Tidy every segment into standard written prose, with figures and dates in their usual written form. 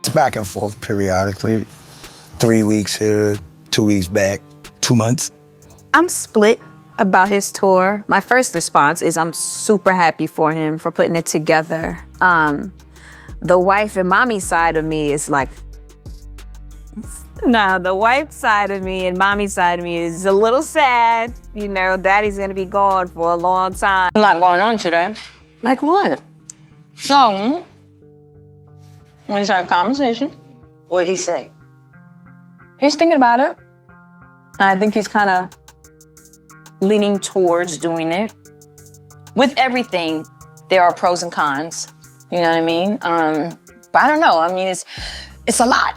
It's back and forth periodically. 3 weeks here, 2 weeks back, 2 months. I'm split about his tour. My first response is I'm super happy for him for putting it together. The wife and mommy side of me is like, no, the wife side of me and mommy side of me is a little sad. You know, daddy's gonna be gone for a long time. A lot going on today. Like what? So, we just had a conversation. What'd he say? He's thinking about it. I think he's kind of leaning towards doing it. With everything, there are pros and cons. You know what I mean? But I don't know. I mean, it's a lot.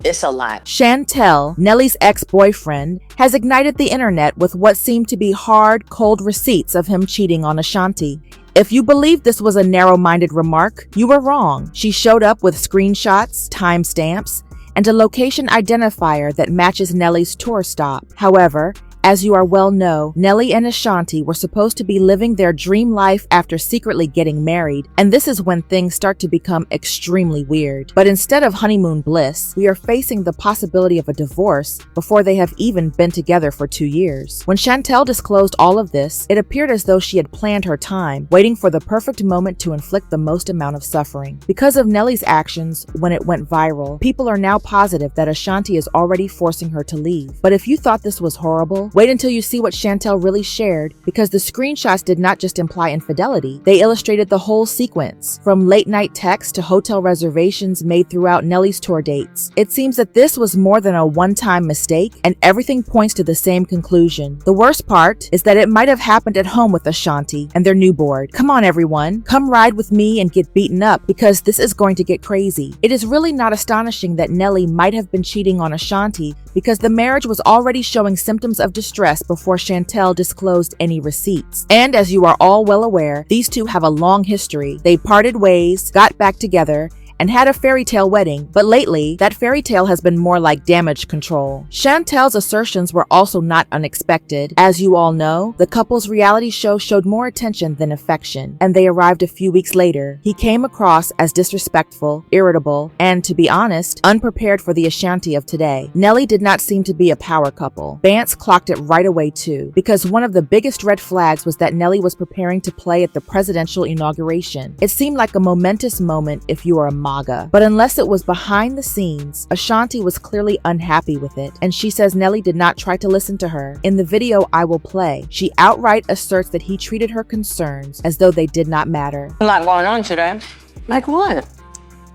It's a lot. Chantel, Nelly's ex-boyfriend, has ignited the internet with what seemed to be hard, cold receipts of him cheating on Ashanti. If you believed this was a narrow-minded remark, you were wrong. She showed up with screenshots, timestamps, and a location identifier that matches Nelly's tour stop. However, as you are well know, Nelly and Ashanti were supposed to be living their dream life after secretly getting married, and this is when things start to become extremely weird. But instead of honeymoon bliss, we are facing the possibility of a divorce before they have even been together for 2 years. When Chantel disclosed all of this, it appeared as though she had planned her time, waiting for the perfect moment to inflict the most amount of suffering. Because of Nelly's actions when it went viral, people are now positive that Ashanti is already forcing her to leave. But if you thought this was horrible, wait until you see what Chantel really shared, because the screenshots did not just imply infidelity, they illustrated the whole sequence, from late-night texts to hotel reservations made throughout Nelly's tour dates. It seems that this was more than a one-time mistake, and everything points to the same conclusion. The worst part is that it might have happened at home with Ashanti and their new board. Come on, everyone, come ride with me and get beaten up, because this is going to get crazy. It is really not astonishing that Nelly might have been cheating on Ashanti, because the marriage was already showing symptoms of distress before Chantel disclosed any receipts. And as you are all well aware, these two have a long history. They parted ways, got back together, and had a fairy tale wedding, but lately, that fairy tale has been more like damage control. Chantel's assertions were also not unexpected. As you all know, the couple's reality show showed more attention than affection, and they arrived a few weeks later. He came across as disrespectful, irritable, and, to be honest, unprepared for the Ashanti of today. Nelly did not seem to be a power couple. Vance clocked it right away too, because one of the biggest red flags was that Nelly was preparing to play at the presidential inauguration. It seemed like a momentous moment if you are a MAGA. But unless it was behind the scenes, Ashanti was clearly unhappy with it, and she says Nelly did not try to listen to her. In the video I will play, she outright asserts that he treated her concerns as though they did not matter. A lot going on today. Like what?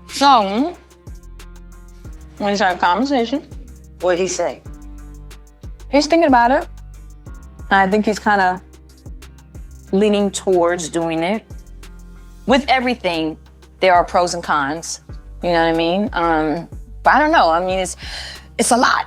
So, we just had a conversation. What'd he say? He's thinking about it. I think he's kind of leaning towards doing it. With everything, there are pros and cons. You know what I mean? But I don't know. I mean, it's a lot.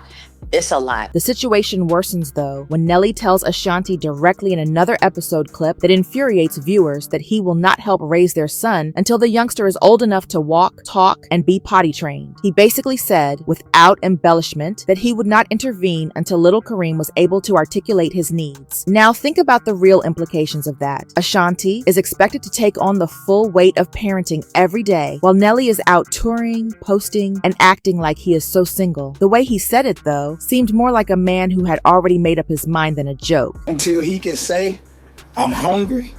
It's a lot. The situation worsens, though, when Nelly tells Ashanti directly in another episode clip that infuriates viewers that he will not help raise their son until the youngster is old enough to walk, talk, and be potty trained. He basically said, without embellishment, that he would not intervene until little Kareem was able to articulate his needs. Now think about the real implications of that. Ashanti is expected to take on the full weight of parenting every day, while Nelly is out touring, posting, and acting like he is so single. The way he said it, though, seemed more like a man who had already made up his mind than a joke. Until he can say, I'm hungry.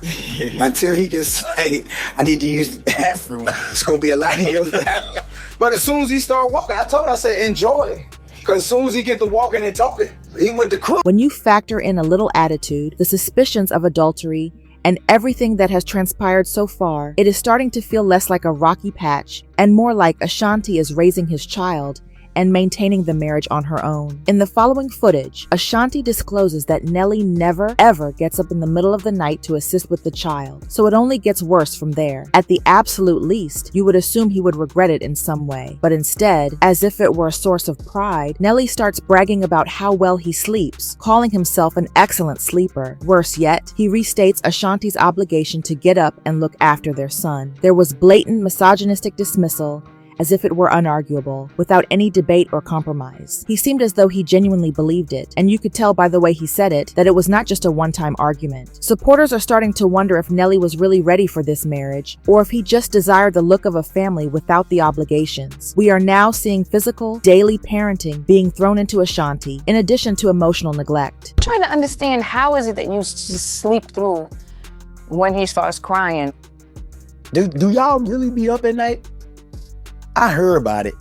Until he can say, I need to use the bathroom. It's gonna be a lot of years. But as soon as he started walking, I told him, I said, enjoy. Because as soon as he get to walking and talking, he went to cook. When you factor in a little attitude, the suspicions of adultery, and everything that has transpired so far, it is starting to feel less like a rocky patch and more like Ashanti is raising his child and maintaining the marriage on her own. In the following footage, Ashanti discloses that Nelly never, ever gets up in the middle of the night to assist with the child, so it only gets worse from there. At the absolute least, you would assume he would regret it in some way, but instead, as if it were a source of pride, Nelly starts bragging about how well he sleeps, calling himself an excellent sleeper. Worse yet, he restates Ashanti's obligation to get up and look after their son. There was blatant misogynistic dismissal, as if it were unarguable, without any debate or compromise. He seemed as though he genuinely believed it, and you could tell by the way he said it that it was not just a one-time argument. Supporters are starting to wonder if Nelly was really ready for this marriage, or if he just desired the look of a family without the obligations. We are now seeing physical, daily parenting being thrown into Ashanti, in addition to emotional neglect. I'm trying to understand, how is it that you just sleep through when he starts crying? Do y'all really be up at night? I heard about it.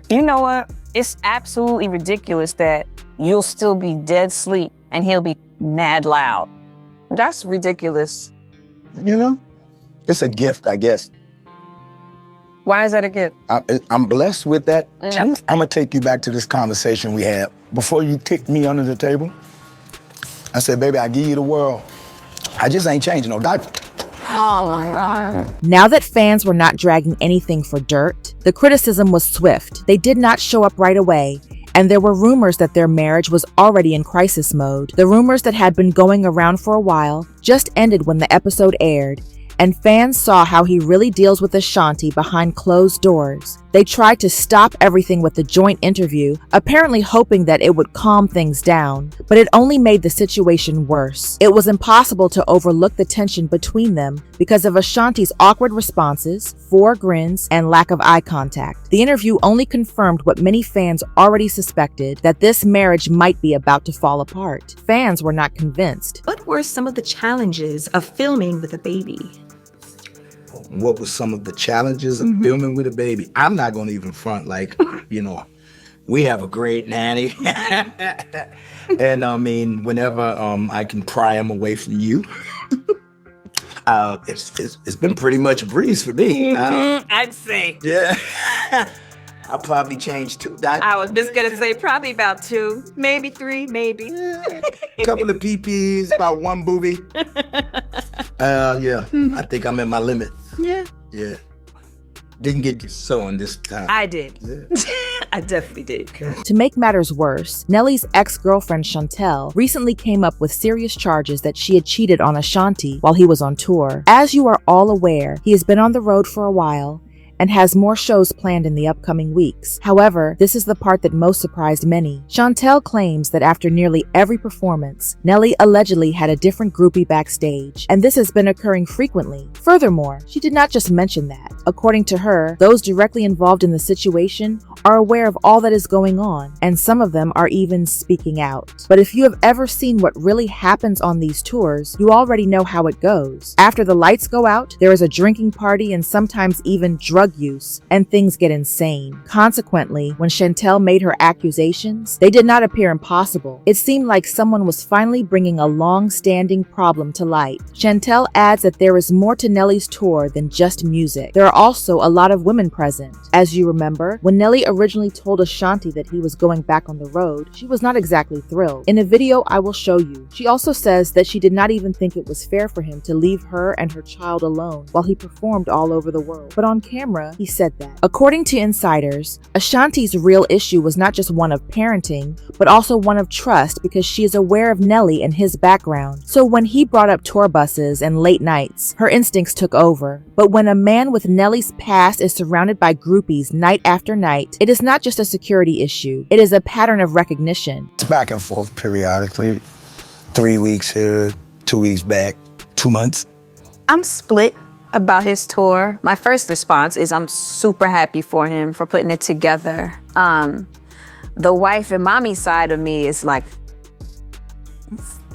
You know what? It's absolutely ridiculous that you'll still be dead asleep and he'll be mad loud. That's ridiculous. You know? It's a gift, I guess. Why is that a gift? I'm blessed with that. Yeah. I'm gonna take you back to this conversation we had. Before you kicked me under the table, I said, baby, I give you the world. I just ain't changing no diaper. Oh my God. Now that fans were not dragging anything for dirt, the criticism was swift. They did not show up right away, and there were rumors that their marriage was already in crisis mode. The rumors that had been going around for a while just ended when the episode aired, and fans saw how he really deals with Ashanti behind closed doors. They tried to stop everything with the joint interview, apparently hoping that it would calm things down, but it only made the situation worse. It was impossible to overlook the tension between them because of Ashanti's awkward responses, 4 grins, and lack of eye contact. The interview only confirmed what many fans already suspected, that this marriage might be about to fall apart. Fans were not convinced. What were some of the challenges of filming with a baby? What was some of the challenges of filming with a baby? I'm not gonna even front, like, you know, we have a great nanny. And I mean, whenever I can pry him away from you, it's been pretty much a breeze for me. I'd say. Yeah. I'll probably change 2 diapers. I was just gonna say probably about 2, maybe 3, maybe. A couple of PPs, about 1 booby. Yeah, I think I'm at my limit. Yeah. Yeah. Didn't get you sewing this time. I did. Yeah. I definitely did. To make matters worse, Nelly's ex-girlfriend Chantel recently came up with serious charges that she had cheated on Ashanti while he was on tour. As you are all aware, he has been on the road for a while and has more shows planned in the upcoming weeks. However, this is the part that most surprised many. Chantel claims that after nearly every performance, Nelly allegedly had a different groupie backstage, and this has been occurring frequently. Furthermore, she did not just mention that. According to her, those directly involved in the situation are aware of all that is going on, and some of them are even speaking out. But if you have ever seen what really happens on these tours, you already know how it goes. After the lights go out, there is a drinking party and sometimes even drug use, and things get insane. Consequently, when Chantel made her accusations, they did not appear impossible. It seemed like someone was finally bringing a long-standing problem to light. Chantel adds that there is more to Nelly's tour than just music. There are also a lot of women present. As you remember, when Nelly originally told Ashanti that he was going back on the road, she was not exactly thrilled. In a video I will show you, she also says that she did not even think it was fair for him to leave her and her child alone while he performed all over the world. But on camera, he said that. According to insiders, Ashanti's real issue was not just one of parenting, but also one of trust because she is aware of Nelly and his background. So when he brought up tour buses and late nights, her instincts took over. But when a man with Nelly's past is surrounded by groupies night after night, it is not just a security issue. It is a pattern of recognition. It's back and forth periodically. 3 weeks here, 2 weeks back, 2 months. I'm split about his tour. My first response is I'm super happy for him for putting it together. The wife and mommy side of me is like,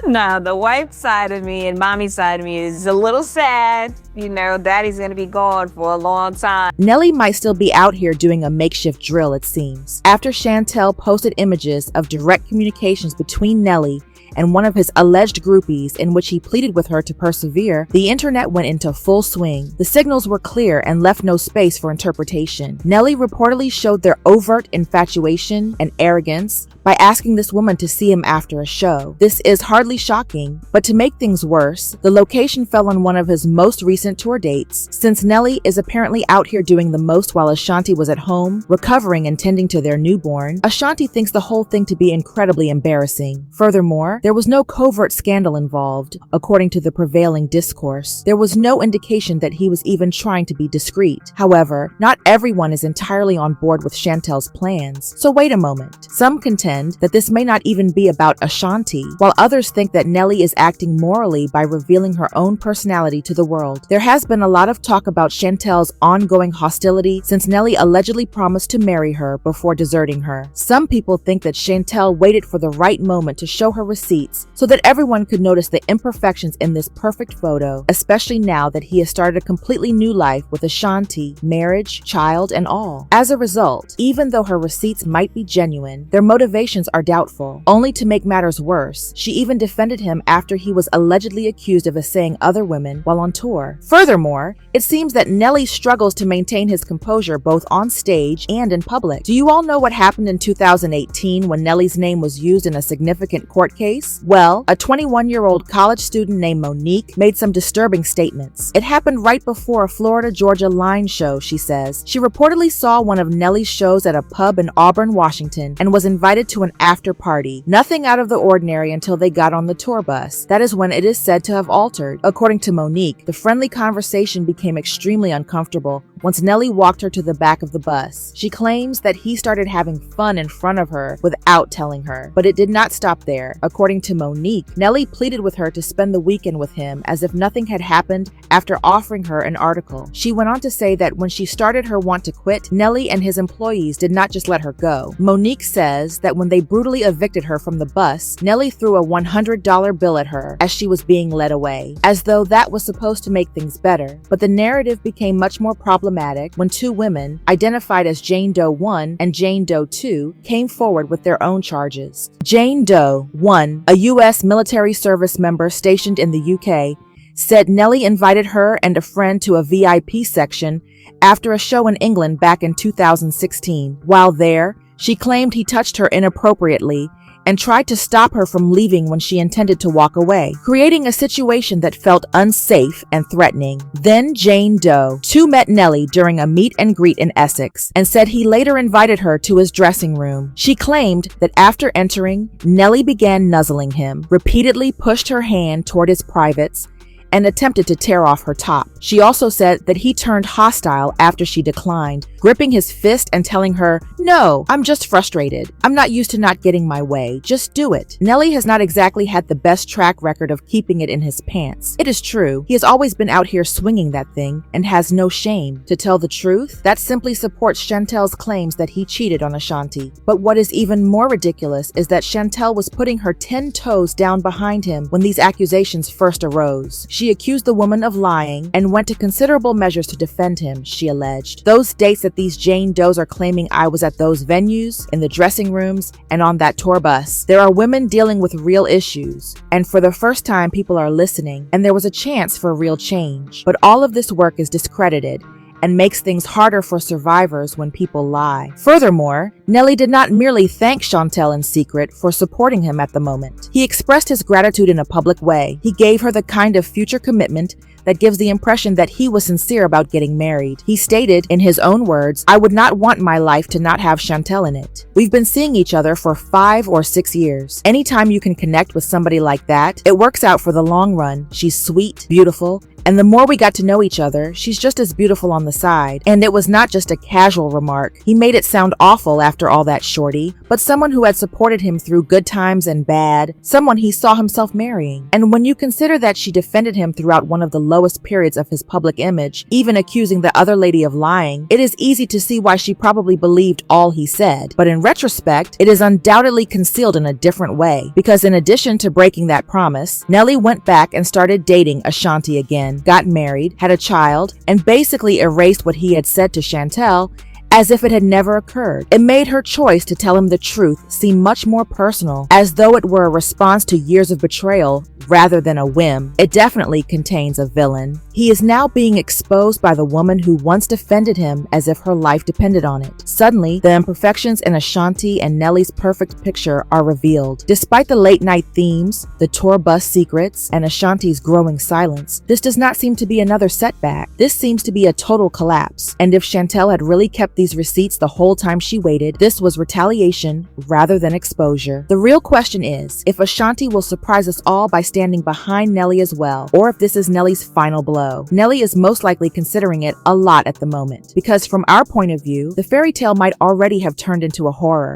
nah, the wife side of me and mommy side of me is a little sad. You know, daddy's gonna be gone for a long time. Nelly might still be out here doing a makeshift drill, it seems. After Chantel posted images of direct communications between Nelly and one of his alleged groupies in which he pleaded with her to persevere, the internet went into full swing. The signals were clear and left no space for interpretation. Nelly reportedly showed their overt infatuation and arrogance by asking this woman to see him after a show. This is hardly shocking, but to make things worse, the location fell on one of his most recent tour dates. Since Nelly is apparently out here doing the most while Ashanti was at home, recovering and tending to their newborn, Ashanti thinks the whole thing to be incredibly embarrassing. Furthermore, There was no covert scandal involved, according to the prevailing discourse. There was no indication that he was even trying to be discreet. However, not everyone is entirely on board with Chantel's plans. So wait a moment. Some contend that this may not even be about Ashanti, while others think that Nelly is acting morally by revealing her own personality to the world. There has been a lot of talk about Chantel's ongoing hostility since Nelly allegedly promised to marry her before deserting her. Some people think that Chantel waited for the right moment to show her receipts so that everyone could notice the imperfections in this perfect photo, especially now that he has started a completely new life with Ashanti, marriage, child, and all. As a result, even though her receipts might be genuine, their motivations are doubtful. Only to make matters worse, she even defended him after he was allegedly accused of assailing other women while on tour. Furthermore, it seems that Nelly struggles to maintain his composure both on stage and in public. Do you all know what happened in 2018 when Nelly's name was used in a significant court case? Well, a 21-year-old college student named Monique made some disturbing statements. It happened right before a Florida-Georgia line show, she says. She reportedly saw one of Nelly's shows at a pub in Auburn, Washington, and was invited to an after party. Nothing out of the ordinary until they got on the tour bus. That is when it is said to have altered. According to Monique, the friendly conversation became extremely uncomfortable once Nelly walked her to the back of the bus. She claims that he started having fun in front of her without telling her, but it did not stop there. According to Monique, Nelly pleaded with her to spend the weekend with him as if nothing had happened after offering her an article. She went on to say that when she started her want to quit, Nelly and his employees did not just let her go. Monique says that when they brutally evicted her from the bus, Nelly threw a $100 bill at her as she was being led away, as though that was supposed to make things better. But the narrative became much more problematic when two women, identified as Jane Doe 1 and Jane Doe 2, came forward with their own charges. Jane Doe 1, a U.S. military service member stationed in the UK, said Nelly invited her and a friend to a VIP section after a show in England back in 2016. While there, she claimed he touched her inappropriately and tried to stop her from leaving when she intended to walk away, creating a situation that felt unsafe and threatening. Then Jane Doe 2 met Nelly during a meet and greet in Essex and said he later invited her to his dressing room. She claimed that after entering, Nelly began nuzzling him, repeatedly pushed her hand toward his privates, and attempted to tear off her top. She also said that he turned hostile after she declined, gripping his fist and telling her, "No, I'm just frustrated. I'm not used to not getting my way. Just do it." Nelly has not exactly had the best track record of keeping it in his pants. It is true, he has always been out here swinging that thing and has no shame. To tell the truth, that simply supports Chantel's claims that he cheated on Ashanti. But what is even more ridiculous is that Chantel was putting her 10 toes down behind him when these accusations first arose. She accused the woman of lying and went to considerable measures to defend him, she alleged. Those dates that these Jane Does are claiming I was at those venues, in the dressing rooms, and on that tour bus. There are women dealing with real issues, and for the first time people are listening, and there was a chance for real change. But all of this work is discredited and makes things harder for survivors when people lie. Furthermore, Nelly did not merely thank Chantel in secret for supporting him at the moment. He expressed his gratitude in a public way. He gave her the kind of future commitment that gives the impression that he was sincere about getting married. He stated, in his own words, "I would not want my life to not have Chantel in it. We've been seeing each other for 5 or 6 years. Anytime you can connect with somebody like that, it works out for the long run. She's sweet, beautiful, and the more we got to know each other, she's just as beautiful on the side." And it was not just a casual remark. He made it sound awful after all that, shorty, but someone who had supported him through good times and bad, someone he saw himself marrying. And when you consider that she defended him throughout one of the lowest periods of his public image, even accusing the other lady of lying, it is easy to see why she probably believed all he said. But in retrospect, it is undoubtedly concealed in a different way, because in addition to breaking that promise, Nelly went back and started dating Ashanti again, got married, had a child, and basically erased what he had said to Chantel as if it had never occurred. It made her choice to tell him the truth seem much more personal, as though it were a response to years of betrayal rather than a whim, it definitely contains a villain. He is now being exposed by the woman who once defended him as if her life depended on it. Suddenly, the imperfections in Ashanti and Nelly's perfect picture are revealed. Despite the late-night themes, the tour bus secrets, and Ashanti's growing silence, this does not seem to be another setback. This seems to be a total collapse. And if Chantel had really kept these receipts the whole time she waited, this was retaliation rather than exposure. The real question is, if Ashanti will surprise us all by standing behind Nelly as well, or if this is Nelly's final blow. Nelly is most likely considering it a lot at the moment, because from our point of view, the fairy tale might already have turned into a horror.